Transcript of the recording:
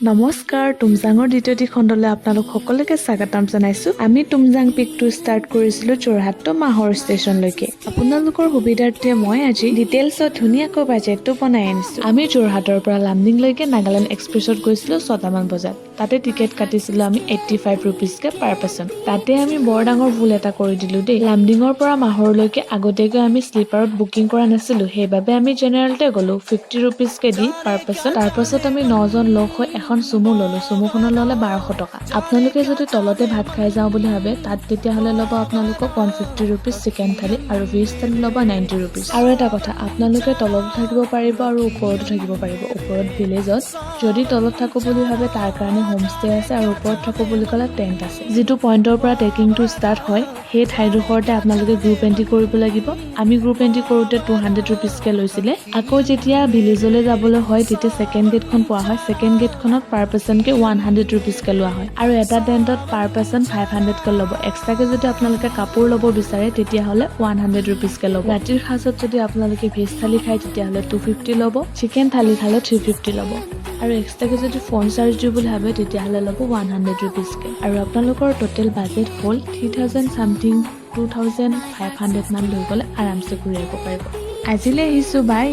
নমস্কাৰ টুমজাঙৰ দ্বিতীয় খণ্ডলৈ আপোনালোক সকলোকে স্বাগতম জনাইছো আমি টুমজাং পিকটো ষ্টাৰ্ট কৰিছিলো যোৰহাট মাহৰ ষ্টেচনলৈকে আপোনালোকৰ সুবিধাৰ্থে মই আজি ডিটেইলছত ধুনীয়াকৈ বাজেটটো বনাই আনিছো আমি যোৰহাটৰ পৰা লামডিংলৈকে নাগালেণ্ড এক্সপ্ৰেছত গৈছিলো 6টামান বজাত তাতে টিকেট কাটিছিলো আমি 85 ৰুপিছকে পাৰ পাৰ্চন তাতে আমি বৰ ডাঙৰ ভুল এটা কৰি দিলো দেই লামডিঙৰ পৰা মাহৰলৈকে আগতীয়াকৈ আমি স্লিপাৰত বুকিং কৰা নাছিলো সেইবাবে আমি জেনেৰেলতে গলো 50 ৰুপিছকে দি পাৰ পাৰ্চন তাৰপাছত আমি 9জন লগ হৈ এখন সুমো ললো সুমোখনৰ ললে 1200 টকা আপোনালোকে যদি তলতে ভাত খাই যাওঁ বুলি ভাবে তাত তেতিয়া হলে ল'ব আপোনালোকক 150 ৰুপিছ চিকেন থালি আৰু ভেজ থালি ল'ব 90 ৰুপিছ আৰু এটা কথা আপোনালোকে তলত থাকিব পাৰিব আৰু ওপৰতো থাকিব পাৰিব ওপৰত ভিলেজত যদি তলত থাকো বুলি ভাবে তাৰ কাৰণে হোমষ্টে আছে আৰু ওপৰত থাকো বুলি ক'লে টেন্ট আছে যিটো পইণ্টৰ পৰা ট্ৰেকিংটো ষ্টাৰ্ট হয় সেই ঠাইডোখৰতে আপোনালোকে গ্ৰুপ এন্ট্ৰি কৰিব লাগিব আমি গ্ৰুপ এন্ট্ৰি কৰোতে 200 ৰুপিছকে লৈছিলে আকৌ যেতিয়া ভিলেজলৈ যাবলৈ হয় তেতিয়া সেকেন্ড গেটখন পোৱা হয় সেকেন্ড গেটখনত পাৰ পাৰ্চনকে 100 ৰুপিছকে লোৱা হয় আৰু এটা টেন্টত পাৰ পাৰ্চন 500 কে ল'ব এক্সট্ৰাকে যদি আপোনালোকে কাপোৰ ল'ব বিচাৰে তেতিয়া হলে 100 ৰুপিছকে ল'ব ৰাতিৰ সাজত যদি আপোনালোকে ভেজ থালি খায় তেতিয়া হলে 250 ল'ব চিকেন থালি খালে 350 ল'ব আৰু এক্সট্ৰাকে যদি ফোন চাৰ্জ দিও বুলি ভাবে তেতিয়া হলে ল'ব 100 ৰুপিছকে আৰু আপোনালোকৰ টোটেল বাজেট হ'ল 3000 সামথিং 2500 মান লৈ গলে আৰামছে ঘূৰি আহিব পাৰিব আজিলৈ আহিছো বাই